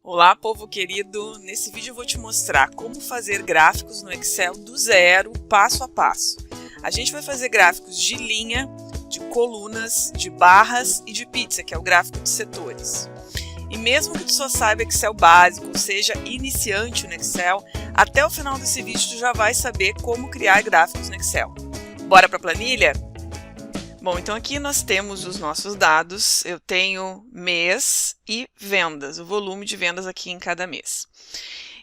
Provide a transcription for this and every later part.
Olá, povo querido! Nesse vídeo eu vou te mostrar como fazer gráficos no Excel do zero, passo a passo. A gente vai fazer gráficos de linha, de colunas, de barras e de pizza, que é o gráfico de setores. E mesmo que tu só saiba Excel básico, seja iniciante no Excel, até o final desse vídeo tu já vai saber como criar gráficos no Excel. Bora para a planilha? Bom, então aqui nós temos os nossos dados. Eu tenho mês e vendas, o volume de vendas aqui em cada mês.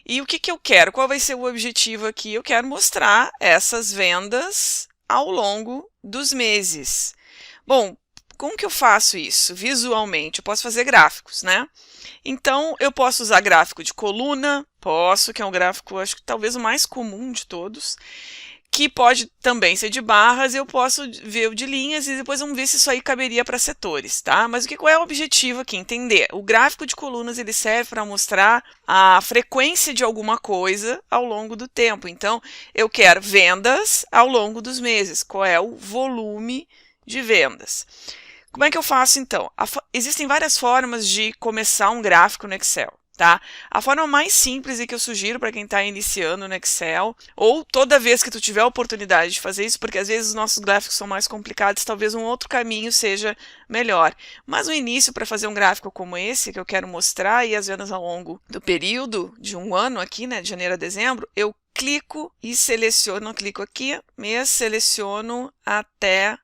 E o que eu quero? Qual vai ser o objetivo aqui? Eu quero mostrar essas vendas ao longo dos meses. Bom, como que eu faço isso? Visualmente, eu posso fazer gráficos, né? Então, eu posso usar gráfico de coluna, que é um gráfico, acho que talvez o mais comum de todos, que pode também ser de barras, eu posso ver o de linhas e depois vamos ver se isso aí caberia para setores, tá? Mas qual é o objetivo aqui? Entender. O gráfico de colunas ele serve para mostrar a frequência de alguma coisa ao longo do tempo. Então, eu quero vendas ao longo dos meses. Qual é o volume de vendas? Como é que eu faço então? Existem várias formas de começar um gráfico no Excel. Tá? A forma mais simples e que eu sugiro para quem está iniciando no Excel, ou toda vez que tu tiver a oportunidade de fazer isso, porque às vezes os nossos gráficos são mais complicados, talvez um outro caminho seja melhor. Mas o início para fazer um gráfico como esse, que eu quero mostrar, e as vendas ao longo do período de um ano aqui, né, de janeiro a dezembro, eu clico e seleciono, clico aqui, mês, seleciono até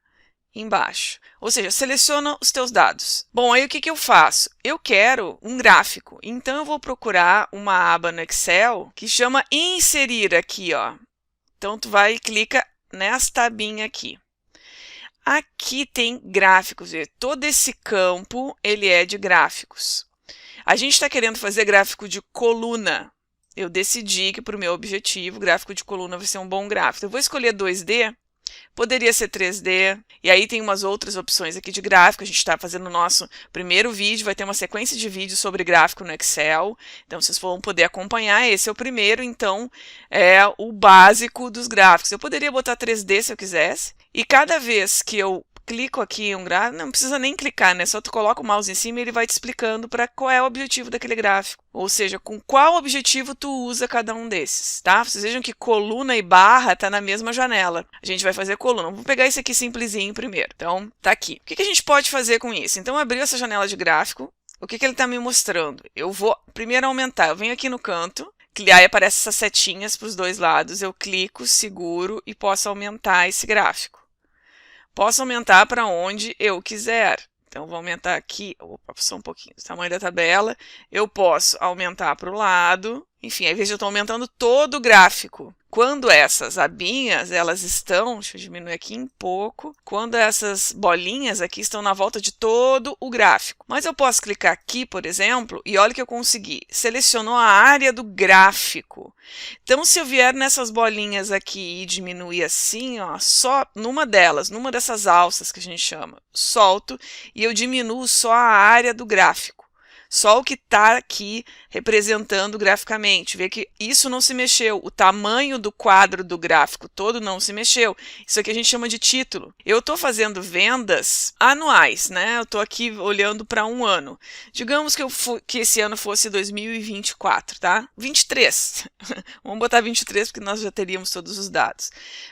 embaixo. Ou seja, seleciona os teus dados. Bom, aí o que eu faço? Eu quero um gráfico, então eu vou procurar uma aba no Excel que chama inserir aqui, ó. Então tu vai e clica nesta abinha aqui. Aqui tem gráficos, todo esse campo ele é de gráficos. A gente está querendo fazer gráfico de coluna. Eu decidi que para o meu objetivo, gráfico de coluna vai ser um bom gráfico. Eu vou escolher 2D. Poderia ser 3D, e aí tem umas outras opções aqui de gráfico. A gente está fazendo o nosso primeiro vídeo, vai ter uma sequência de vídeos sobre gráfico no Excel, então vocês vão poder acompanhar. Esse é o primeiro, então é o básico dos gráficos. Eu poderia botar 3D se eu quisesse, e cada vez que eu clico aqui em um gráfico, não precisa nem clicar, né? Só tu coloca o mouse em cima e ele vai te explicando para qual é o objetivo daquele gráfico. Ou seja, com qual objetivo tu usa cada um desses, tá? Vocês vejam que coluna e barra tá na mesma janela. A gente vai fazer coluna. Vamos pegar esse aqui simplesinho primeiro. Então, tá aqui. O que a gente pode fazer com isso? Então, abriu essa janela de gráfico. O que ele está me mostrando? Eu vou primeiro aumentar. Eu venho aqui no canto. Aí aparecem essas setinhas para os dois lados. Eu clico, seguro e posso aumentar esse gráfico. Posso aumentar para onde eu quiser. Então, vou aumentar aqui, só um pouquinho, o tamanho da tabela. Eu posso aumentar para o lado. Enfim, aí veja, eu estou aumentando todo o gráfico. Quando essas abinhas, elas estão, deixa eu diminuir aqui um pouco, quando essas bolinhas aqui estão na volta de todo o gráfico. Mas eu posso clicar aqui, por exemplo, e olha o que eu consegui. Selecionou a área do gráfico. Então, se eu vier nessas bolinhas aqui e diminuir assim, ó, só numa delas, numa dessas alças que a gente chama, solto e eu diminuo só a área do gráfico. Só o que está aqui representando graficamente. Vê que isso não se mexeu. O tamanho do quadro do gráfico todo não se mexeu. Isso aqui a gente chama de título. Eu estou fazendo vendas anuais, né? Eu estou aqui olhando para um ano. Digamos que esse ano fosse 2024, tá? 23. Vamos botar 23 porque nós já teríamos todos os dados.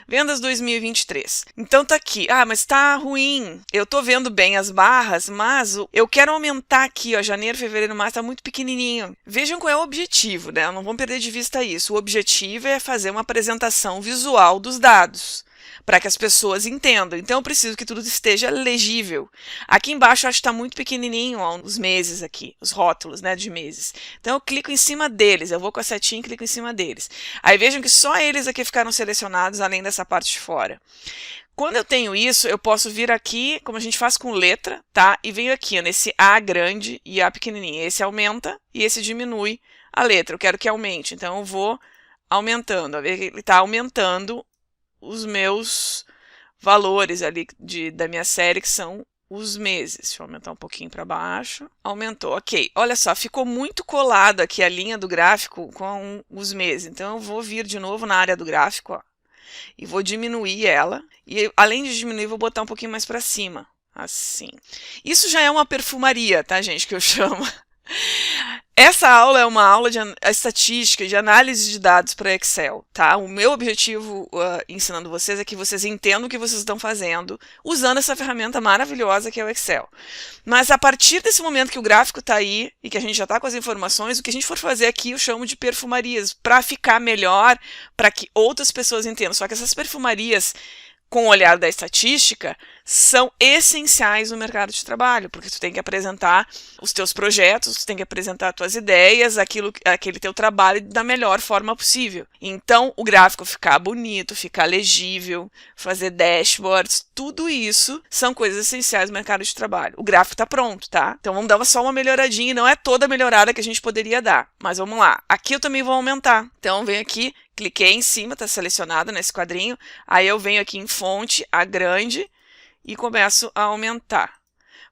Vendas 2023. Então tá aqui. Ah, mas tá ruim. Eu estou vendo bem as barras, mas eu quero aumentar aqui, ó, janeiro, fevereiro, março, está muito pequenininho. Vejam qual é o objetivo, né? Não vamos perder de vista isso. O objetivo é fazer uma apresentação visual dos dados, para que as pessoas entendam. Então, eu preciso que tudo esteja legível. Aqui embaixo, eu acho que está muito pequenininho, ó, os meses aqui, os rótulos, né, de meses. Então, eu clico em cima deles. Eu vou com a setinha e clico em cima deles. Aí, vejam que só eles aqui ficaram selecionados, além dessa parte de fora. Quando eu tenho isso, eu posso vir aqui, como a gente faz com letra, tá? E venho aqui, ó, nesse A grande e A pequenininho. Esse aumenta e esse diminui a letra. Eu quero que aumente, então eu vou aumentando. Ele está aumentando os meus valores ali da minha série, que são os meses. Deixa eu aumentar um pouquinho para baixo. Aumentou, ok. Olha só, ficou muito colado aqui a linha do gráfico com os meses. Então eu vou vir de novo na área do gráfico, ó, e vou diminuir ela. E além de diminuir, vou botar um pouquinho mais para cima. Assim. Isso já é uma perfumaria, tá, gente? Que eu chamo. Essa aula é uma aula de estatística, de análise de dados para Excel, tá? O meu objetivo ensinando vocês é que vocês entendam o que vocês estão fazendo usando essa ferramenta maravilhosa que é o Excel. Mas a partir desse momento que o gráfico está aí e que a gente já está com as informações, o que a gente for fazer aqui eu chamo de perfumarias, para ficar melhor, para que outras pessoas entendam. Só que essas perfumarias, com o olhar da estatística, são essenciais no mercado de trabalho, porque tu tem que apresentar os teus projetos, tu tem que apresentar as tuas ideias, aquele teu trabalho da melhor forma possível. Então, o gráfico ficar bonito, ficar legível, fazer dashboards, tudo isso são coisas essenciais no mercado de trabalho. O gráfico está pronto, tá? Então, vamos dar só uma melhoradinha, e não é toda a melhorada que a gente poderia dar, mas vamos lá. Aqui eu também vou aumentar. Então, venho aqui, cliquei em cima, está selecionado nesse quadrinho, aí eu venho aqui em fonte, a grande, e começo a aumentar.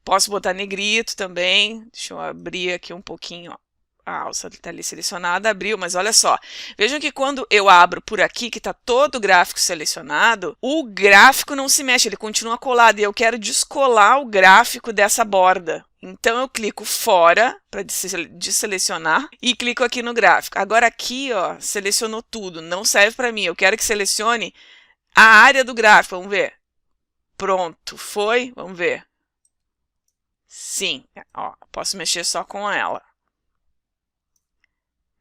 Posso botar negrito também, deixa eu abrir aqui um pouquinho, ó. A alça está ali selecionada, abriu, mas olha só. Vejam que quando eu abro por aqui, que está todo o gráfico selecionado, o gráfico não se mexe, ele continua colado, e eu quero descolar o gráfico dessa borda. Então, eu clico fora para desselecionar e clico aqui no gráfico. Agora aqui, ó, selecionou tudo, não serve para mim. Eu quero que selecione a área do gráfico, vamos ver. Pronto, foi? Vamos ver. Sim, ó, posso mexer só com ela.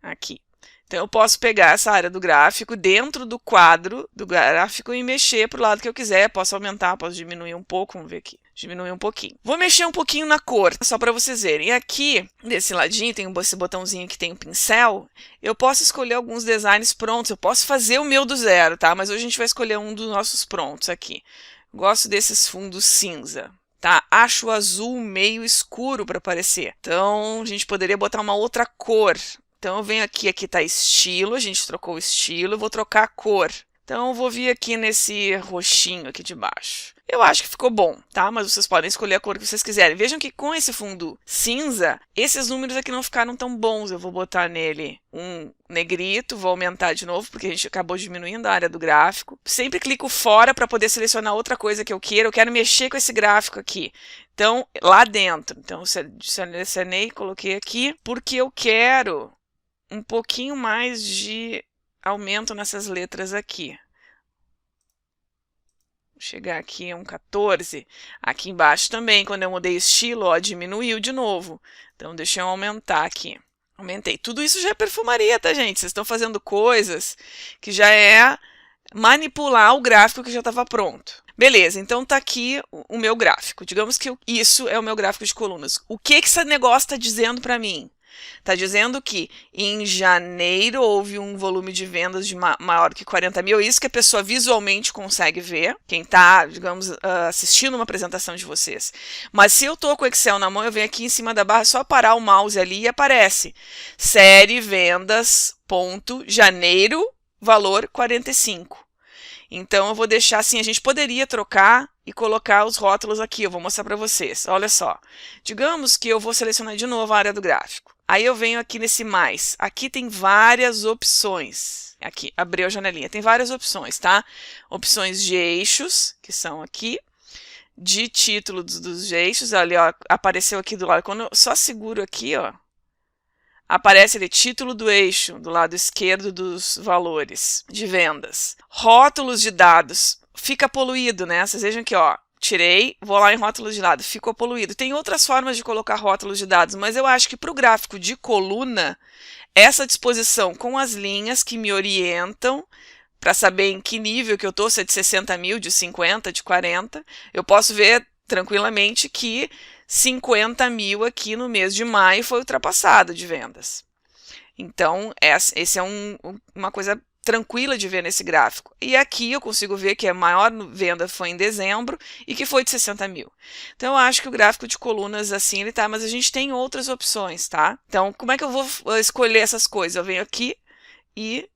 Aqui. Então, eu posso pegar essa área do gráfico dentro do quadro do gráfico e mexer para o lado que eu quiser. Posso aumentar, posso diminuir um pouco, vamos ver aqui. Diminuir um pouquinho. Vou mexer um pouquinho na cor, só para vocês verem. E aqui, desse ladinho, tem esse botãozinho que tem um pincel. Eu posso escolher alguns designs prontos. Eu posso fazer o meu do zero, tá? Mas hoje a gente vai escolher um dos nossos prontos aqui. Gosto desses fundos cinza, tá? Acho o azul meio escuro para parecer. Então, a gente poderia botar uma outra cor. Então, eu venho aqui está estilo, a gente trocou o estilo, eu vou trocar a cor. Então, eu vou vir aqui nesse roxinho aqui de baixo. Eu acho que ficou bom, tá? Mas vocês podem escolher a cor que vocês quiserem. Vejam que com esse fundo cinza, esses números aqui não ficaram tão bons. Eu vou botar nele um negrito, vou aumentar de novo, porque a gente acabou diminuindo a área do gráfico. Sempre clico fora para poder selecionar outra coisa que eu queira. Eu quero mexer com esse gráfico aqui. Então, lá dentro. Então, selecionei, coloquei aqui, porque eu quero um pouquinho mais de aumento nessas letras aqui. Vou chegar aqui a um 14. Aqui embaixo também, quando eu mudei estilo, ó, diminuiu de novo. Então, deixa eu aumentar aqui. Aumentei. Tudo isso já é perfumaria, tá, gente? Vocês estão fazendo coisas que já é manipular o gráfico que já estava pronto. Beleza, então tá aqui o meu gráfico. Digamos que isso é o meu gráfico de colunas. O que esse negócio está dizendo para mim? Está dizendo que em janeiro houve um volume de vendas de maior que 40 mil. Isso que a pessoa visualmente consegue ver, quem está, digamos, assistindo uma apresentação de vocês. Mas se eu estou com o Excel na mão, eu venho aqui em cima da barra, só parar o mouse ali e aparece série vendas, ponto, janeiro, valor 45. Então, eu vou deixar assim, a gente poderia trocar e colocar os rótulos aqui, eu vou mostrar para vocês. Olha só, digamos que eu vou selecionar de novo a área do gráfico. Aí eu venho aqui nesse mais, aqui tem várias opções. Aqui, abriu a janelinha, tem várias opções, tá? Opções de eixos, que são aqui, de título dos eixos, ali ó, apareceu aqui do lado, quando eu só seguro aqui, ó, aparece ali título do eixo, do lado esquerdo dos valores de vendas. Rótulos de dados, fica poluído, né? Vocês vejam que, ó, tirei, vou lá em rótulos de dados, ficou poluído. Tem outras formas de colocar rótulos de dados, mas eu acho que para o gráfico de coluna, essa disposição com as linhas que me orientam para saber em que nível que eu estou, se é de 60 mil, de 50, de 40, eu posso ver tranquilamente que 50 mil aqui no mês de maio foi ultrapassado de vendas. Então, esse é uma coisa tranquila de ver nesse gráfico. E aqui eu consigo ver que a maior venda foi em dezembro e que foi de 60 mil. Então, eu acho que o gráfico de colunas assim ele tá, mas a gente tem outras opções, tá? Então, como é que eu vou escolher essas coisas? Eu venho aqui e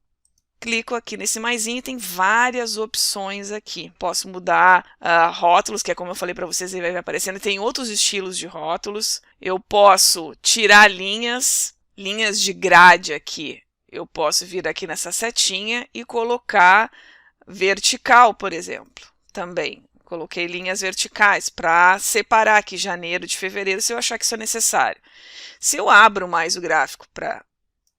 clico aqui nesse maisinho, tem várias opções aqui. Posso mudar rótulos, que é como eu falei para vocês, ele vai aparecendo. Tem outros estilos de rótulos. Eu posso tirar linhas de grade aqui. Eu posso vir aqui nessa setinha e colocar vertical, por exemplo, também. Coloquei linhas verticais para separar aqui janeiro de fevereiro, se eu achar que isso é necessário. Se eu abro mais o gráfico para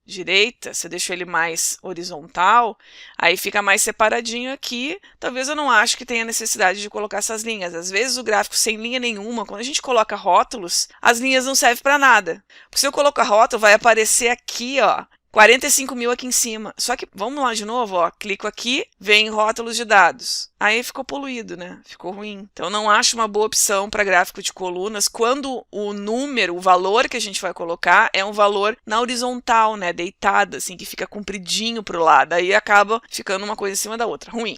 direita, se eu deixo ele mais horizontal, aí fica mais separadinho aqui. Talvez eu não ache que tenha necessidade de colocar essas linhas. Às vezes o gráfico sem linha nenhuma, quando a gente coloca rótulos, as linhas não servem para nada. Porque se eu colocar rótulo, vai aparecer aqui, ó, 45 mil aqui em cima. Só que, vamos lá de novo, ó, clico aqui, vem rótulos de dados. Aí ficou poluído, né? Ficou ruim. Então, não acho uma boa opção para gráfico de colunas quando o número, o valor que a gente vai colocar é um valor na horizontal, né? Deitado, assim, que fica compridinho para o lado. Aí acaba ficando uma coisa em cima da outra. Ruim.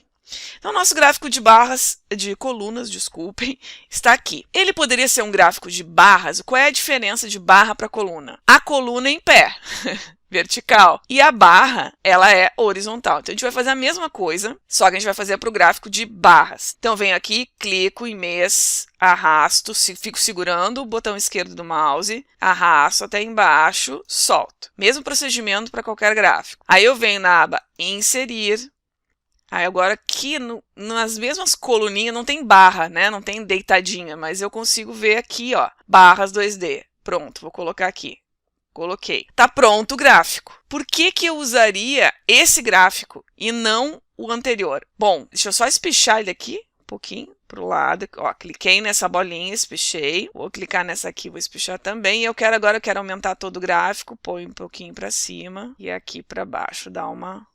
Então, nosso gráfico de barras, de colunas, desculpem, está aqui. Ele poderia ser um gráfico de barras. Qual é a diferença de barra para coluna? A coluna é em pé. Vertical. E a barra, ela é horizontal. Então, a gente vai fazer a mesma coisa, só que a gente vai fazer para o gráfico de barras. Então, venho aqui, clico em mês, arrasto, fico segurando o botão esquerdo do mouse, arrasto até embaixo, solto. Mesmo procedimento para qualquer gráfico. Aí, eu venho na aba Inserir. Aí, agora aqui, nas mesmas coluninhas, não tem barra, né? Não tem deitadinha, mas eu consigo ver aqui, ó, barras 2D. Pronto, vou colocar aqui. Coloquei. Tá pronto o gráfico. Por que que eu usaria esse gráfico e não o anterior? Bom, deixa eu só espichar ele aqui, um pouquinho para o lado. Ó, cliquei nessa bolinha, espichei. Vou clicar nessa aqui, vou espichar também. E agora eu quero aumentar todo o gráfico. Põe um pouquinho para cima e aqui para baixo. Dá uma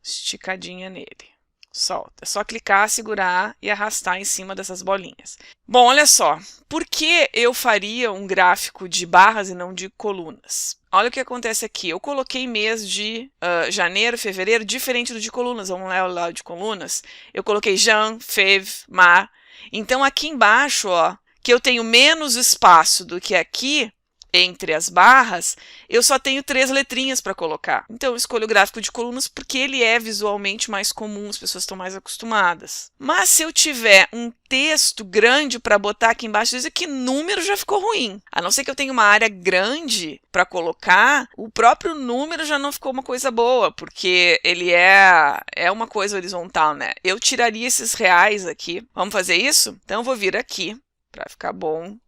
esticadinha nele. Solta. É só clicar, segurar e arrastar em cima dessas bolinhas. Bom, olha só. Por que eu faria um gráfico de barras e não de colunas? Olha o que acontece aqui. Eu coloquei mês de janeiro, fevereiro, diferente do de colunas. Vamos lá o de colunas. Eu coloquei jan, fev, mar. Então, aqui embaixo, ó, que eu tenho menos espaço do que aqui, entre as barras, eu só tenho 3 letrinhas para colocar. Então, eu escolho o gráfico de colunas porque ele é visualmente mais comum, as pessoas estão mais acostumadas. Mas se eu tiver um texto grande para botar aqui embaixo, diz que número já ficou ruim. A não ser que eu tenha uma área grande para colocar, o próprio número já não ficou uma coisa boa, porque ele é uma coisa horizontal, né? Eu tiraria esses reais aqui. Vamos fazer isso? Então, eu vou vir aqui, para ficar bom.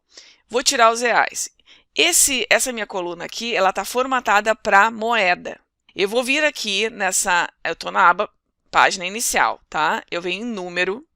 Vou tirar os reais. Essa minha coluna aqui, ela está formatada para moeda. Eu vou vir aqui eu estou na aba página inicial, tá? Eu venho em número,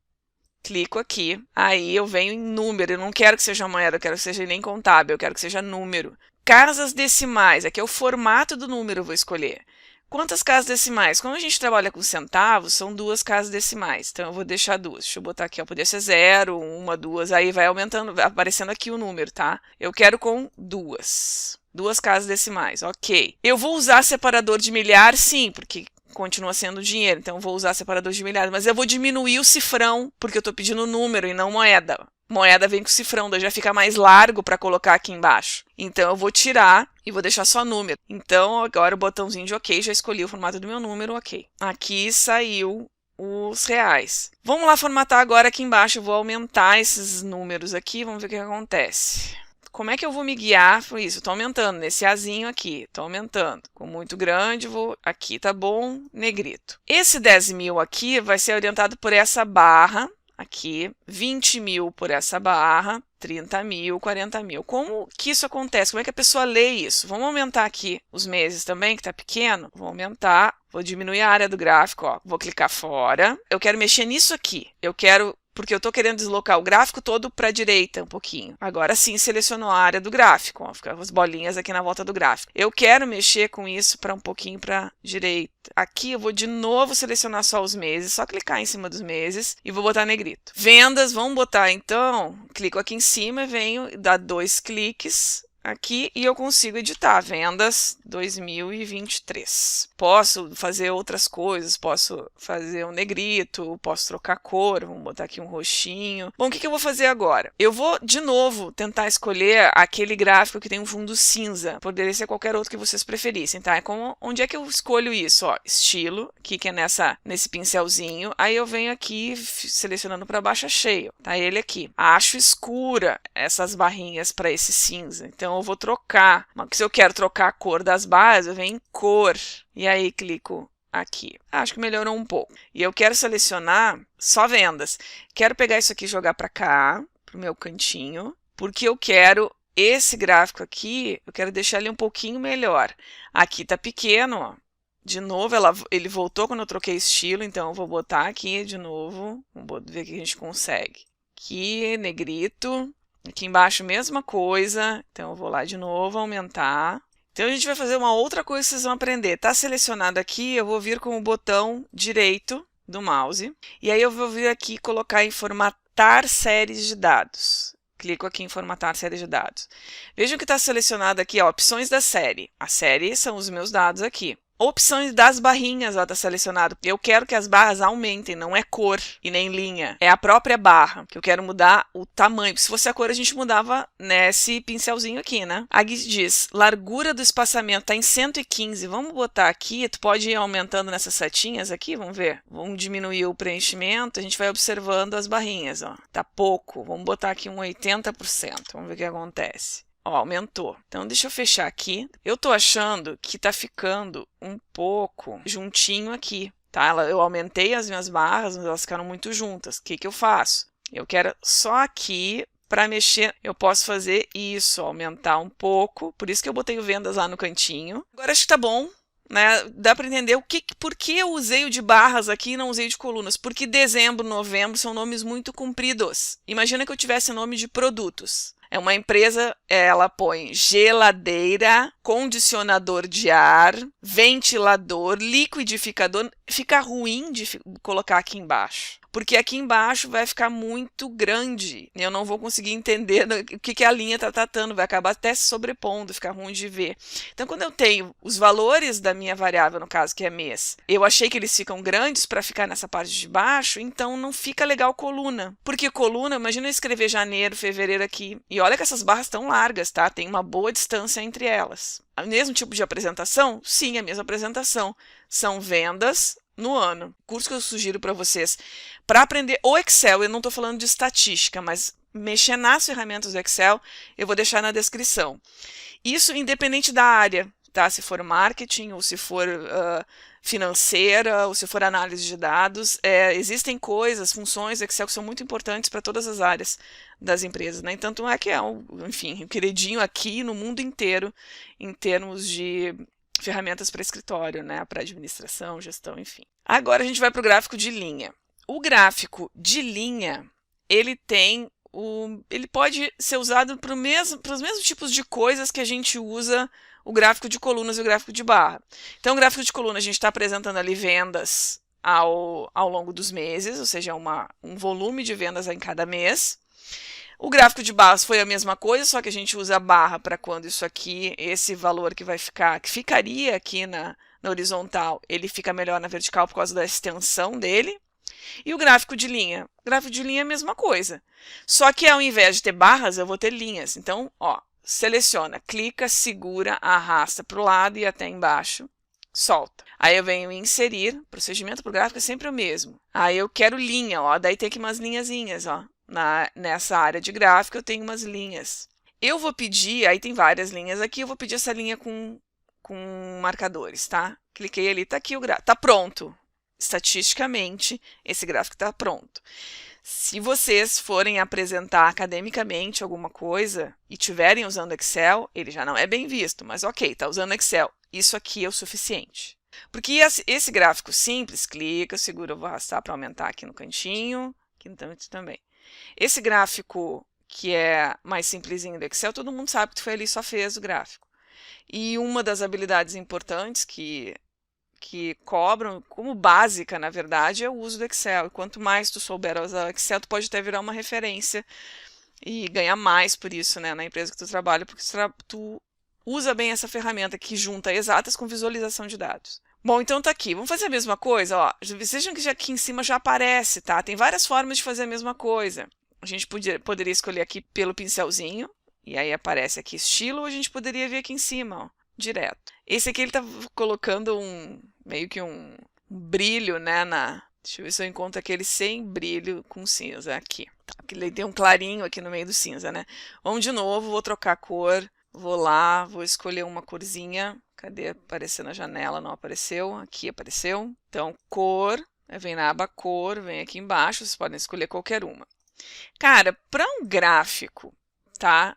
clico aqui, aí eu venho em número. Eu não quero que seja moeda, eu quero que seja nem contábil, eu quero que seja número. Casas decimais, aqui é o formato do número, eu vou escolher. Quantas casas decimais? Quando a gente trabalha com centavos, são 2 casas decimais. Então, eu vou deixar 2. Deixa eu botar aqui, ó, poderia ser 0, 1, 2, aí vai aumentando, vai aparecendo aqui o número, tá? Eu quero com 2. 2 casas decimais, ok. Eu vou usar separador de milhar, sim, porque continua sendo dinheiro, então eu vou usar separador de milhares, mas eu vou diminuir o cifrão, porque eu estou pedindo número e não moeda. Moeda vem com cifrão, daí já fica mais largo para colocar aqui embaixo. Então, eu vou tirar e vou deixar só número. Então, agora o botãozinho de OK, já escolhi o formato do meu número, OK. Aqui saiu os reais. Vamos lá formatar agora aqui embaixo, eu vou aumentar esses números aqui, vamos ver o que acontece. Como é que eu vou me guiar por isso? Estou aumentando nesse azinho aqui, estou aumentando. Com muito grande, aqui tá bom, negrito. Esse 10 mil aqui vai ser orientado por essa barra, aqui, 20 mil por essa barra, 30 mil, 40 mil. Como que isso acontece? Como é que a pessoa lê isso? Vamos aumentar aqui os meses também, que está pequeno. Vou aumentar, vou diminuir a área do gráfico, ó. Vou clicar fora. Eu quero mexer nisso aqui. Porque eu estou querendo deslocar o gráfico todo para a direita um pouquinho. Agora sim, selecionou a área do gráfico. Ó, fica as bolinhas aqui na volta do gráfico. Eu quero mexer com isso para um pouquinho para a direita. Aqui eu vou de novo selecionar só os meses, só clicar em cima dos meses e vou botar negrito. Vendas, vamos botar então, clico aqui em cima, venho dar 2 cliques aqui e eu consigo editar vendas 2023. Posso fazer outras coisas, posso fazer um negrito, posso trocar cor, vamos botar aqui um roxinho. Bom, o que eu vou fazer agora? Eu vou de novo tentar escolher aquele gráfico que tem um fundo cinza, poderia ser qualquer outro que vocês preferissem, tá? Onde é que eu escolho isso? Ó, estilo, aqui que é nesse pincelzinho, aí eu venho aqui selecionando para baixo, cheio, tá? Ele aqui. Acho escura essas barrinhas para esse cinza, então eu vou trocar. Mas se eu quero trocar a cor das barras, eu venho em cor. E aí clico aqui. Acho que melhorou um pouco. E eu quero selecionar só vendas. Quero pegar isso aqui e jogar para cá, para o meu cantinho, porque eu quero esse gráfico aqui, eu quero deixar ele um pouquinho melhor. Aqui tá pequeno, ó. De novo, ele voltou quando eu troquei estilo, então eu vou botar aqui de novo. Vamos ver o que a gente consegue. Aqui, negrito. Aqui embaixo, mesma coisa. Então eu vou lá de novo, aumentar. Então a gente vai fazer uma outra coisa que vocês vão aprender. Está selecionado aqui, eu vou vir com o botão direito do mouse. E aí eu vou vir aqui e colocar em formatar séries de dados. Clico aqui em formatar séries de dados. Vejam que está selecionado aqui, ó, opções da série. A série são os meus dados aqui. Opções das barrinhas, ó, está selecionado. Eu quero que as barras aumentem, não é cor e nem linha. É a própria barra, que eu quero mudar o tamanho. Se fosse a cor, a gente mudava nesse pincelzinho aqui, né? Aqui diz, largura do espaçamento está em 115. Vamos botar aqui, tu pode ir aumentando nessas setinhas aqui, vamos ver. Vamos diminuir o preenchimento, a gente vai observando as barrinhas, ó. Tá pouco, vamos botar aqui um 80%, vamos ver o que acontece. Ó, aumentou. Então, deixa eu fechar aqui. Eu tô achando que tá ficando um pouco juntinho aqui, tá? Eu aumentei as minhas barras, mas elas ficaram muito juntas. O que que eu faço? Eu quero só aqui, para mexer, eu posso fazer isso, aumentar um pouco. Por isso que eu botei o vendas lá no cantinho. Agora acho que tá bom, né? Dá para entender por que eu usei o de barras aqui e não usei de colunas. Porque dezembro, novembro são nomes muito compridos. Imagina que eu tivesse nome de produtos. É uma empresa, ela põe geladeira, condicionador de ar, ventilador, liquidificador. Fica ruim de colocar aqui embaixo. Porque aqui embaixo vai ficar muito grande. Eu não vou conseguir entender o que a linha está tratando. Vai acabar até se sobrepondo, ficar ruim de ver. Então, quando eu tenho os valores da minha variável, no caso que é mês, eu achei que eles ficam grandes para ficar nessa parte de baixo, então não fica legal coluna. Porque coluna, imagina eu escrever janeiro, fevereiro aqui. E olha que essas barras estão largas, tá? Tem uma boa distância entre elas. O mesmo tipo de apresentação? Sim, a mesma apresentação. São vendas no ano. O curso que eu sugiro para vocês, para aprender o Excel, eu não estou falando de estatística, mas mexer nas ferramentas do Excel, eu vou deixar na descrição. Isso independente da área, tá? Se for marketing, ou se for financeira, ou se for análise de dados, existem coisas, funções do Excel que são muito importantes para todas as áreas das empresas, né? Tanto é que enfim, o queridinho aqui no mundo inteiro, em termos de ferramentas para escritório, né? Para administração, gestão, enfim. Agora a gente vai para o gráfico de linha. O gráfico de linha, ele pode ser usado para os mesmos tipos de coisas que a gente usa o gráfico de colunas e o gráfico de barra. Então, o gráfico de coluna, a gente está apresentando ali vendas ao longo dos meses, ou seja, um volume de vendas em cada mês. O gráfico de barras foi a mesma coisa, só que a gente usa a barra para quando isso aqui, esse valor que ficaria aqui na horizontal, ele fica melhor na vertical por causa da extensão dele. E o gráfico de linha? O gráfico de linha é a mesma coisa. Só que ao invés de ter barras, eu vou ter linhas. Então, ó, seleciona, clica, segura, arrasta para o lado e até embaixo, solta. Aí eu venho em inserir, procedimento para o gráfico é sempre o mesmo. Aí eu quero linha, ó, daí tem aqui umas linhazinhas, ó. Nessa área de gráfico eu tenho umas linhas. Eu vou pedir, aí tem várias linhas aqui, eu vou pedir essa linha com marcadores, tá? Cliquei ali, tá aqui o gráfico, tá pronto. Estatisticamente, esse gráfico está pronto. Se vocês forem apresentar academicamente alguma coisa e estiverem usando Excel, ele já não é bem visto, mas ok, está usando Excel. Isso aqui é o suficiente. Porque esse gráfico simples, clica, segura, eu vou arrastar para aumentar aqui no cantinho, aqui no canto também. Esse gráfico que é mais simplesinho do Excel, todo mundo sabe que tu foi ali e só fez o gráfico. E uma das habilidades importantes que cobram, como básica, na verdade, é o uso do Excel. E quanto mais tu souber usar o Excel, tu pode até virar uma referência e ganhar mais por isso, né, na empresa que tu trabalha, porque tu usa bem essa ferramenta que junta exatas com visualização de dados. Bom, então tá aqui. Vamos fazer a mesma coisa, ó. Vejam que aqui em cima já aparece, tá? Tem várias formas de fazer a mesma coisa. A gente poderia escolher aqui pelo pincelzinho, e aí aparece aqui estilo, ou a gente poderia vir aqui em cima, ó, direto. Esse aqui ele tá colocando meio que um brilho, né, deixa eu ver se eu encontro aquele sem brilho com cinza aqui. Tá, ele tem um clarinho aqui no meio do cinza, né? Vamos de novo, vou trocar a cor, vou lá, vou escolher uma corzinha Cadê? Apareceu na janela, não apareceu. Aqui apareceu. Então, cor, vem na aba cor, vem aqui embaixo, vocês podem escolher qualquer uma. Cara, para um gráfico, tá?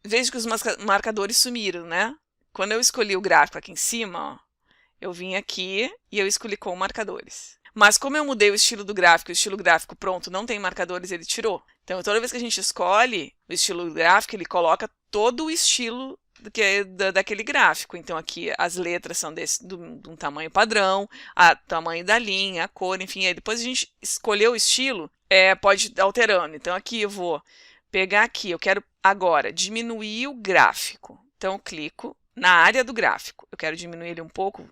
Vejo que os marcadores sumiram, né? Quando eu escolhi o gráfico aqui em cima, ó, eu vim aqui e eu escolhi com marcadores. Mas como eu mudei o estilo do estilo gráfico pronto não tem marcadores, ele tirou. Então, toda vez que a gente escolhe o estilo gráfico, ele coloca todo o estilo daquele gráfico. Então, aqui as letras são de um tamanho padrão, o tamanho da linha, a cor, enfim. Aí depois a gente escolher o estilo, pode ir alterando. Então, aqui eu vou pegar aqui, eu quero agora diminuir o gráfico. Então, eu clico na área do gráfico. Eu quero diminuir ele um pouco,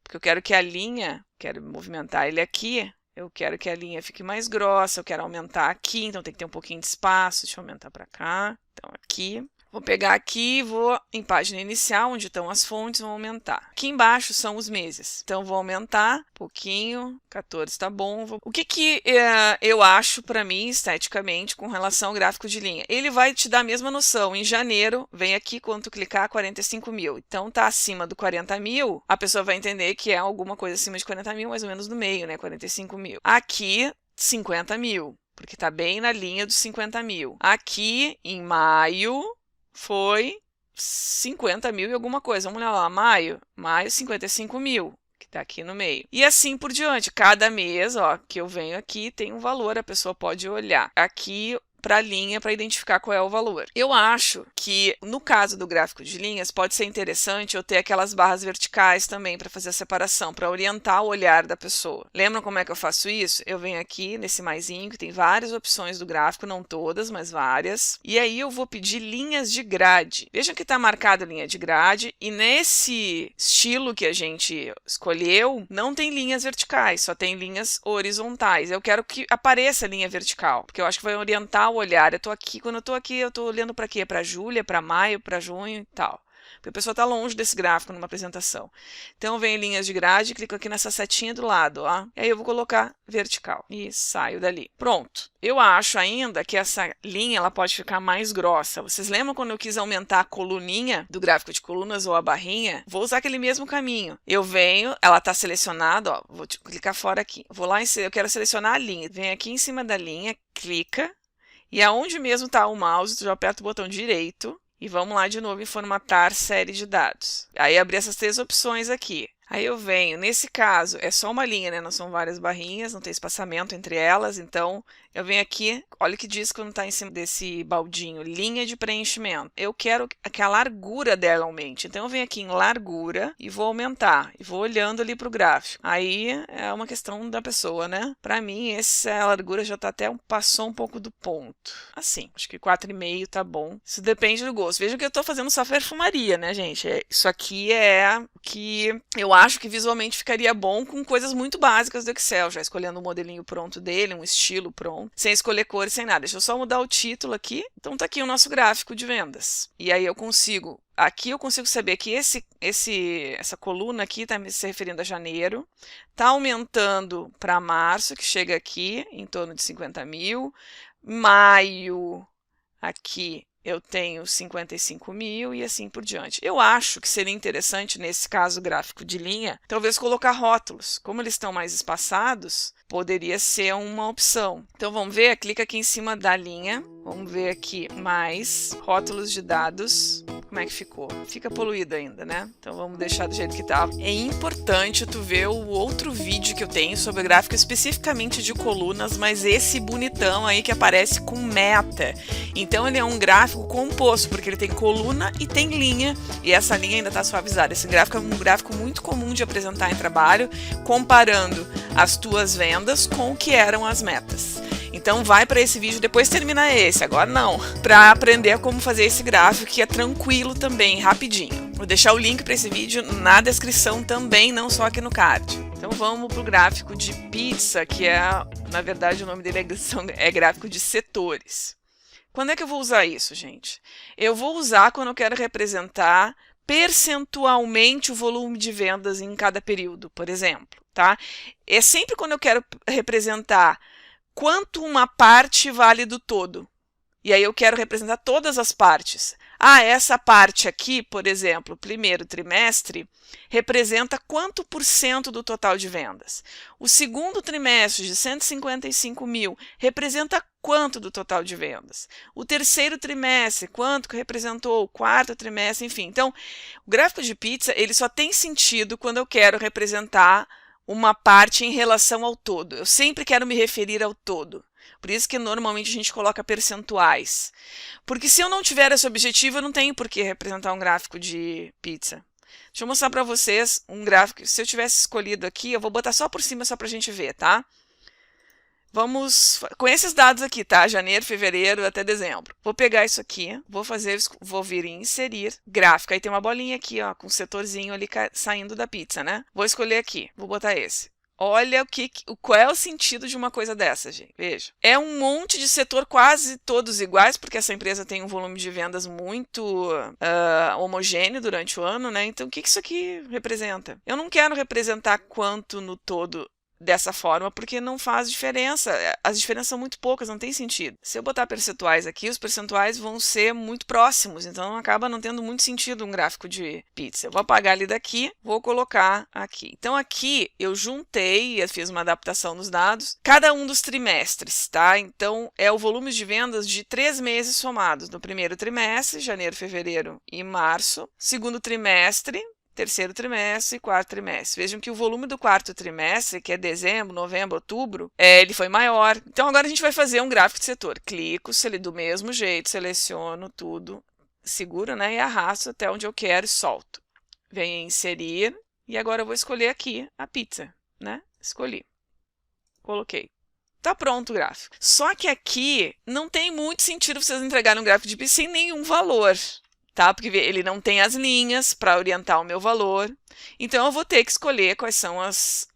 porque eu quero que a linha, quero movimentar ele aqui, eu quero que a linha fique mais grossa, eu quero aumentar aqui, então tem que ter um pouquinho de espaço, deixa eu aumentar para cá, então aqui. Vou pegar aqui, vou em página inicial, onde estão as fontes, vou aumentar. Aqui embaixo são os meses, então vou aumentar um pouquinho, 14 tá bom. O que eu acho para mim, esteticamente, com relação ao gráfico de linha? Ele vai te dar a mesma noção. Em janeiro, vem aqui, quando tu clicar, 45 mil. Então tá acima do 40 mil, a pessoa vai entender que é alguma coisa acima de 40 mil, mais ou menos no meio, né? 45 mil. Aqui, 50 mil, porque tá bem na linha dos 50 mil. Aqui, em maio, foi 50 mil e alguma coisa. Vamos olhar lá, maio, 55 mil, que está aqui no meio. E assim por diante, cada mês, ó, que eu venho aqui, tem um valor, a pessoa pode olhar aqui para a linha para identificar qual é o valor. Eu acho que, no caso do gráfico de linhas, pode ser interessante eu ter aquelas barras verticais também para fazer a separação, para orientar o olhar da pessoa. Lembram como é que eu faço isso? Eu venho aqui nesse maisinho, que tem várias opções do gráfico, não todas, mas várias. E aí eu vou pedir linhas de grade. Vejam que está marcado linha de grade, e nesse estilo que a gente escolheu, não tem linhas verticais, só tem linhas horizontais. Eu quero que apareça a linha vertical, porque eu acho que vai orientar o olhar. Quando eu tô aqui, eu tô olhando para quê? Para Júlia, para maio, para junho e tal. Porque a pessoa está longe desse gráfico numa apresentação. Então, vem em linhas de grade, clico aqui nessa setinha do lado, ó. E aí eu vou colocar vertical e saio dali. Pronto. Eu acho ainda que essa linha ela pode ficar mais grossa. Vocês lembram quando eu quis aumentar a coluninha do gráfico de colunas ou a barrinha? Vou usar aquele mesmo caminho. Eu venho, ela está selecionada, ó. Vou clicar fora aqui. Vou lá, eu quero selecionar a linha. Vem aqui em cima da linha, clica. E aonde mesmo está o mouse, tu já aperta o botão direito e vamos lá de novo em formatar série de dados. Aí abri essas três opções aqui. Aí eu venho, nesse caso, é só uma linha, né? Não são várias barrinhas, não tem espaçamento entre elas, então eu venho aqui, olha o que diz quando está em cima desse baldinho, linha de preenchimento. Eu quero que a largura dela aumente, então eu venho aqui em largura e vou aumentar, e vou olhando ali para o gráfico. Aí é uma questão da pessoa, né? Para mim, essa largura já passou um pouco do ponto. Assim, acho que 4,5 tá bom. Isso depende do gosto. Veja que eu estou fazendo só perfumaria, né, gente? Isso aqui é o que eu acho que visualmente ficaria bom com coisas muito básicas do Excel, já escolhendo o modelinho pronto dele, um estilo pronto, sem escolher cores, sem nada. Deixa eu só mudar o título aqui. Então tá aqui o nosso gráfico de vendas. E aí eu consigo saber que essa coluna aqui está se referindo a janeiro, está aumentando para março, que chega aqui em torno de 50 mil, maio aqui eu tenho 55 mil e assim por diante. Eu acho que seria interessante, nesse caso gráfico de linha, talvez colocar rótulos. Como eles estão mais espaçados, poderia ser uma opção. Então vamos ver, clica aqui em cima da linha, vamos ver aqui mais rótulos de dados. Como é que ficou? Fica poluído ainda, né? Então vamos deixar do jeito que tá. É importante tu ver o outro vídeo que eu tenho sobre gráfico especificamente de colunas, mas esse bonitão aí que aparece com meta. Então ele é um gráfico composto, porque ele tem coluna e tem linha, e essa linha ainda está suavizada. Esse gráfico é um gráfico muito comum de apresentar em trabalho, comparando as tuas vendas com o que eram as metas. Então vai para esse vídeo, depois termina esse, agora não, para aprender como fazer esse gráfico, que é tranquilo também, rapidinho. Vou deixar o link para esse vídeo na descrição também, não só aqui no card. Então vamos para o gráfico de pizza, que na verdade o nome dele é gráfico de setores. Quando é que eu vou usar isso, gente? Eu vou usar quando eu quero representar percentualmente o volume de vendas em cada período, por exemplo, tá? É sempre quando eu quero representar quanto uma parte vale do todo. E aí eu quero representar todas as partes. Ah, essa parte aqui, por exemplo, primeiro trimestre, representa quanto por cento do total de vendas? O segundo trimestre, de 155 mil, representa quanto do total de vendas? O terceiro trimestre, quanto que representou? O quarto trimestre, enfim. Então, o gráfico de pizza, ele só tem sentido quando eu quero representar uma parte em relação ao todo. Eu sempre quero me referir ao todo. Por isso que normalmente a gente coloca percentuais. Porque se eu não tiver esse objetivo, eu não tenho por que representar um gráfico de pizza. Deixa eu mostrar para vocês um gráfico. Se eu tivesse escolhido aqui, eu vou botar só por cima, só para a gente ver, tá? Vamos com esses dados aqui, tá? Janeiro, fevereiro até dezembro. Vou pegar isso aqui, vou vir em inserir, gráfico. Aí tem uma bolinha aqui, ó, com um setorzinho ali saindo da pizza, né? Vou escolher aqui, vou botar esse. Olha qual é o sentido de uma coisa dessa, gente. Veja. É um monte de setor, quase todos iguais, porque essa empresa tem um volume de vendas muito homogêneo durante o ano, né? Então, o que isso aqui representa? Eu não quero representar quanto no todo dessa forma, porque não faz diferença. As diferenças são muito poucas, não tem sentido. Se eu botar percentuais aqui, os percentuais vão ser muito próximos, então acaba não tendo muito sentido um gráfico de pizza. Eu vou apagar ele daqui, vou colocar aqui. Então aqui eu juntei, eu fiz uma adaptação nos dados, cada um dos trimestres, tá? Então é o volume de vendas de 3 meses somados. No primeiro trimestre, janeiro, fevereiro e março. Segundo trimestre, terceiro trimestre e quarto trimestre. Vejam que o volume do quarto trimestre, que é dezembro, novembro, outubro, ele foi maior. Então agora a gente vai fazer um gráfico de setor. Clico, do mesmo jeito, seleciono tudo, seguro, né? E arrasto até onde eu quero e solto. Venho em inserir e agora eu vou escolher aqui a pizza, né? Escolhi. Coloquei. Tá pronto o gráfico. Só que aqui não tem muito sentido vocês entregarem um gráfico de pizza sem nenhum valor. Tá? Porque ele não tem as linhas para orientar o meu valor. Então, eu vou ter que escolher quais são as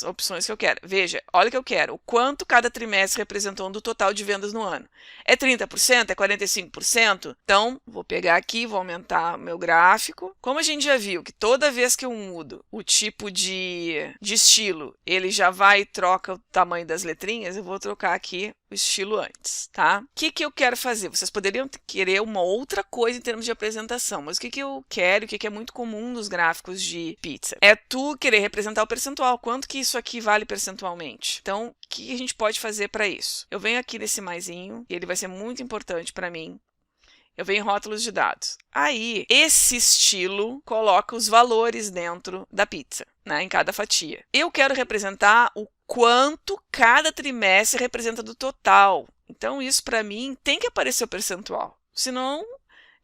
opções que eu quero. Veja, olha o que eu quero. O quanto cada trimestre representou do total de vendas no ano. É 30%? É 45%? Então, vou pegar aqui, vou aumentar o meu gráfico. Como a gente já viu que toda vez que eu mudo o tipo de estilo, ele já vai e troca o tamanho das letrinhas, eu vou trocar aqui o estilo antes, tá? O que eu quero fazer? Vocês poderiam querer uma outra coisa em termos de apresentação, mas o que eu quero, o que é muito comum nos gráficos de pizza, é tu querer representar o percentual, quanto que isso aqui vale percentualmente. Então, o que a gente pode fazer para isso? Eu venho aqui nesse maisinho, e ele vai ser muito importante para mim. Eu venho em rótulos de dados. Aí, esse estilo coloca os valores dentro da pizza, né, em cada fatia. Eu quero representar o quanto cada trimestre representa do total. Então, isso para mim tem que aparecer o percentual. Senão,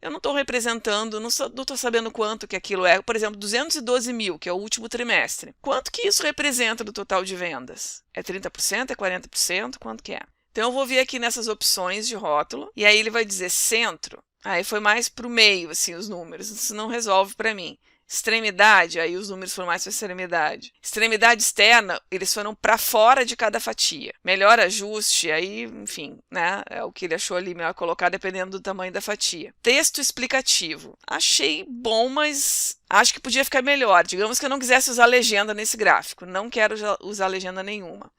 eu não estou representando, não estou sabendo quanto que aquilo é. Por exemplo, 212 mil, que é o último trimestre. Quanto que isso representa do total de vendas? É 30%? É 40%? Quanto que é? Então, eu vou vir aqui nessas opções de rótulo, e aí ele vai dizer centro. Aí foi mais para o meio, assim, os números. Isso não resolve para mim. Extremidade, aí os números foram mais para extremidade. Extremidade externa, eles foram para fora de cada fatia. Melhor ajuste, aí, enfim, né? É o que ele achou ali melhor colocar, dependendo do tamanho da fatia. Texto explicativo. Achei bom, mas acho que podia ficar melhor. Digamos que eu não quisesse usar legenda nesse gráfico. Não quero usar legenda nenhuma.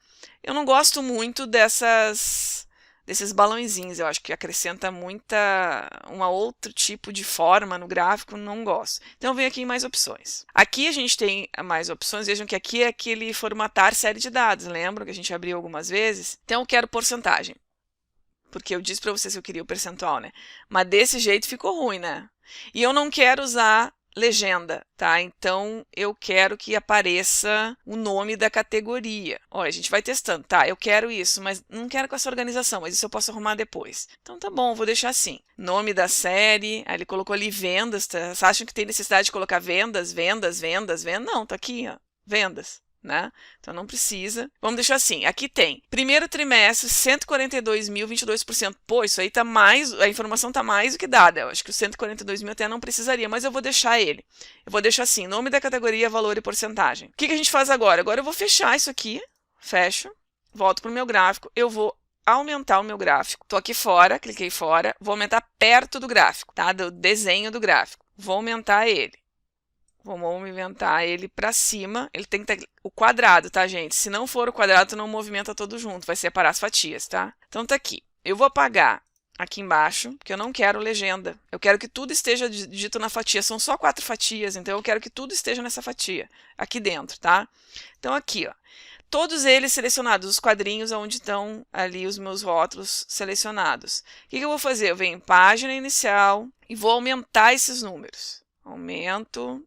Eu não gosto muito desses balãozinhos, eu acho que acrescenta um outro tipo de forma no gráfico, não gosto. Então, eu venho aqui em mais opções. Aqui a gente tem mais opções, vejam que aqui é aquele formatar série de dados, lembram que a gente abriu algumas vezes? Então, eu quero porcentagem, porque eu disse para vocês que eu queria o percentual, né? Mas desse jeito ficou ruim, né? E eu não quero usar legenda, tá? Então, eu quero que apareça o nome da categoria. Olha, a gente vai testando, tá? Eu quero isso, mas não quero com essa organização, mas isso eu posso arrumar depois. Então, tá bom, vou deixar assim. Nome da série, aí ele colocou ali vendas, tá? Vocês acham que tem necessidade de colocar vendas, vendas, vendas, vendas? Não, tá aqui, ó, vendas. Né? Então não precisa. Vamos deixar assim. Aqui tem primeiro trimestre, 142 mil, 22%. Pô, isso aí tá mais, a informação tá mais do que dada. Eu acho que o 142 mil até não precisaria, mas eu vou deixar ele. Eu vou deixar assim, nome da categoria, valor e porcentagem. O que a gente faz agora? Agora eu vou fechar isso aqui, fecho, volto pro meu gráfico, eu vou aumentar o meu gráfico. Tô aqui fora, cliquei fora, vou aumentar perto do gráfico, tá? Do desenho do gráfico. Vou aumentar ele. Vamos movimentar ele para cima. Ele tem que ter o quadrado, tá, gente? Se não for o quadrado, não movimenta todo junto. Vai separar as fatias, tá? Então, tá aqui. Eu vou apagar aqui embaixo, porque eu não quero legenda. Eu quero que tudo esteja dito na fatia. São só 4 fatias, então eu quero que tudo esteja nessa fatia, aqui dentro, tá? Então aqui, ó, todos eles selecionados, os quadrinhos onde estão ali os meus rótulos selecionados. O que eu vou fazer? Eu venho em página inicial e vou aumentar esses números. Aumento,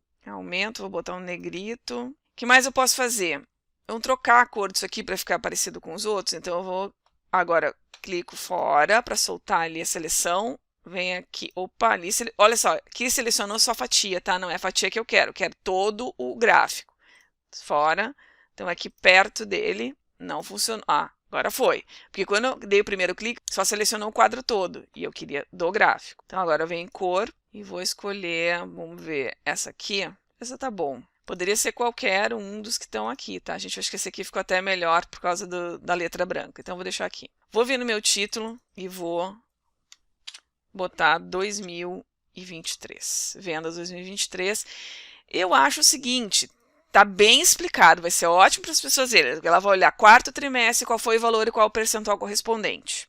vou botar um negrito. O que mais eu posso fazer? Vamos trocar a cor disso aqui para ficar parecido com os outros, então eu vou agora clico fora para soltar ali a seleção, vem aqui, opa, ali, olha só, aqui selecionou só a fatia, tá? Não é a fatia que eu quero todo o gráfico. Fora, então aqui perto dele, não funcionou, agora foi, porque quando eu dei o primeiro clique, só selecionou o quadro todo, e eu queria do gráfico. Então agora eu venho em cor e vou escolher, vamos ver, essa aqui, essa tá bom. Poderia ser qualquer um dos que estão aqui, tá, gente? Acho que esse aqui ficou até melhor por causa da letra branca. Então, eu vou deixar aqui. Vou vir no meu título e vou botar 2023. Vendas 2023. Eu acho o seguinte, tá bem explicado, vai ser ótimo para as pessoas verem. Ela vai olhar quarto trimestre, qual foi o valor e qual o percentual correspondente.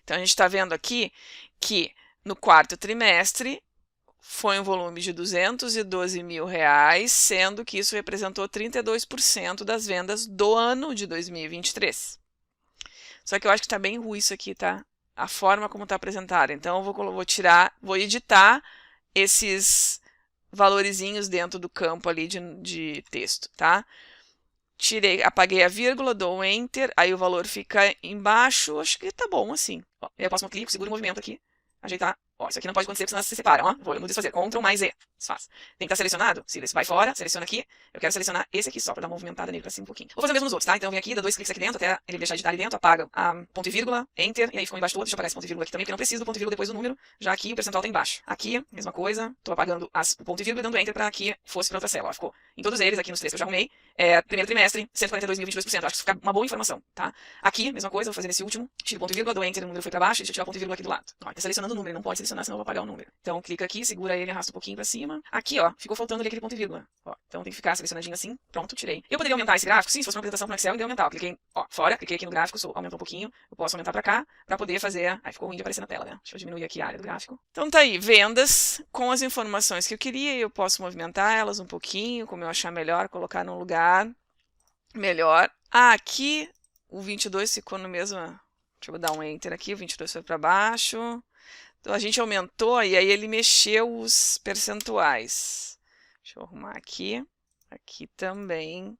Então, a gente está vendo aqui que no quarto trimestre, foi um volume de R$212 mil, sendo que isso representou 32% das vendas do ano de 2023. Só que eu acho que está bem ruim isso aqui, tá? A forma como está apresentado. Então, eu vou editar esses valorizinhos dentro do campo ali de texto, tá? Apaguei a vírgula, dou um Enter, aí o valor fica embaixo, acho que tá bom assim. Ó, aí eu passo um clique, seguro o movimento aqui, ajeitar. Ó, isso aqui não pode acontecer, porque senão se separa. Ó, vou desfazer. Ctrl mais E. Desfaz. Tem que estar selecionado. Se vai fora, seleciona aqui. Eu quero selecionar esse aqui só, para dar uma movimentada nele para cima um pouquinho. Vou fazer o mesmo nos outros, tá? Então eu venho aqui, dou 2 cliques aqui dentro, até ele deixar de estar ali dentro, apaga a ponto e vírgula, Enter, e aí ficou embaixo todo. Deixa eu apagar esse ponto e vírgula aqui também, porque não preciso do ponto e vírgula depois do número. Já aqui o percentual tá embaixo. Aqui, mesma coisa. Tô apagando o ponto e vírgula e dando Enter para que fosse para outra célula. Ó, ficou em todos eles, aqui nos 3 que eu já arrumei. Primeiro trimestre, 142.022%. Acho que isso fica uma boa informação, tá? Aqui, mesma coisa, vou fazer nesse último. Tiro o ponto e vírgula, dou Enter, o número foi para baixo, deixa eu tirar o ponto e vírgula aqui do lado. Ó, tá selecionando o número, não pode selecionar, senão eu vou apagar o número. Então, clica aqui, segura ele, arrasta um pouquinho para cima. Aqui, ó, ficou faltando ali aquele ponto e vírgula. Ó, então tem que ficar selecionadinho assim. Pronto, tirei. Eu poderia aumentar esse gráfico? Sim, se fosse uma apresentação para Excel, eu ia aumentar. Eu cliquei, ó, fora, cliquei aqui no gráfico, aumentou um pouquinho. Eu posso aumentar para cá, para poder fazer... Aí ficou ruim de aparecer na tela, né? Deixa eu diminuir aqui a área do gráfico. Então tá aí, vendas com as informações que eu queria. Eu posso movimentar elas um pouquinho, como eu achar melhor, colocar num lugar melhor. Aqui o 22 ficou no mesmo... Deixa eu dar um Enter aqui, o 22 foi para baixo. Então, a gente aumentou e aí ele mexeu os percentuais. Deixa eu arrumar aqui. Aqui também.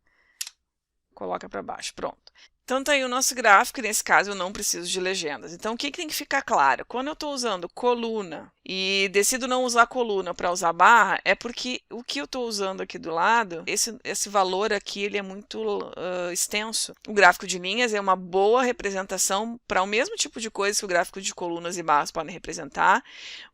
Coloca para baixo. Pronto. Então, tá aí o nosso gráfico, e nesse caso eu não preciso de legendas. Então, o que tem que ficar claro? Quando eu estou usando coluna e decido não usar coluna para usar barra, é porque o que eu estou usando aqui do lado, esse valor aqui, ele é muito extenso. O gráfico de linhas é uma boa representação para o mesmo tipo de coisa que o gráfico de colunas e barras podem representar,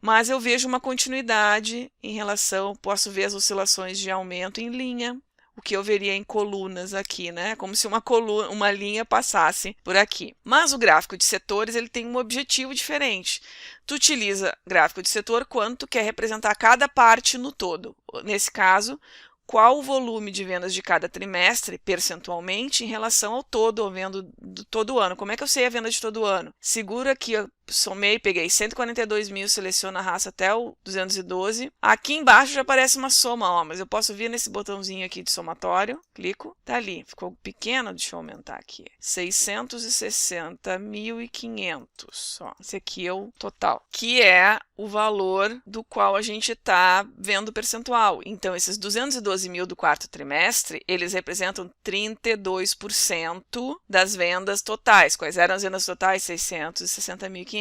mas eu vejo uma continuidade em relação, posso ver as oscilações de aumento em linha, o que eu veria em colunas aqui, né? Como se uma linha passasse por aqui. Mas o gráfico de setores, ele tem um objetivo diferente. Tu utiliza gráfico de setor quando tu quer representar cada parte no todo. Nesse caso, qual o volume de vendas de cada trimestre, percentualmente, em relação ao todo, ou vendo do todo ano. Como é que eu sei a venda de todo ano? Seguro aqui, eu somei, peguei 142 mil, seleciono a raça até o 212. Aqui embaixo já aparece uma soma, ó, mas eu posso vir nesse botãozinho aqui de somatório, clico, tá ali, ficou pequeno, deixa eu aumentar aqui, 660.500, ó, esse aqui é o total, que é o valor do qual a gente está vendo o percentual. Então, esses 212 mil do quarto trimestre, eles representam 32% das vendas totais. Quais eram as vendas totais? 660.500.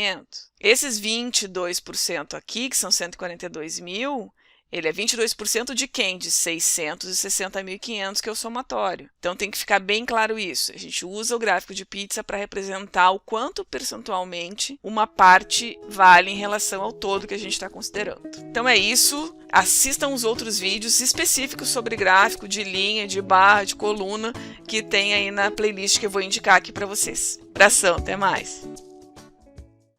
Esses 22% aqui, que são 142 mil, ele é 22% de quem? De 660.500, que é o somatório. Então, tem que ficar bem claro isso. A gente usa o gráfico de pizza para representar o quanto percentualmente uma parte vale em relação ao todo que a gente está considerando. Então, é isso. Assistam os outros vídeos específicos sobre gráfico de linha, de barra, de coluna, que tem aí na playlist que eu vou indicar aqui para vocês. Abração, até mais!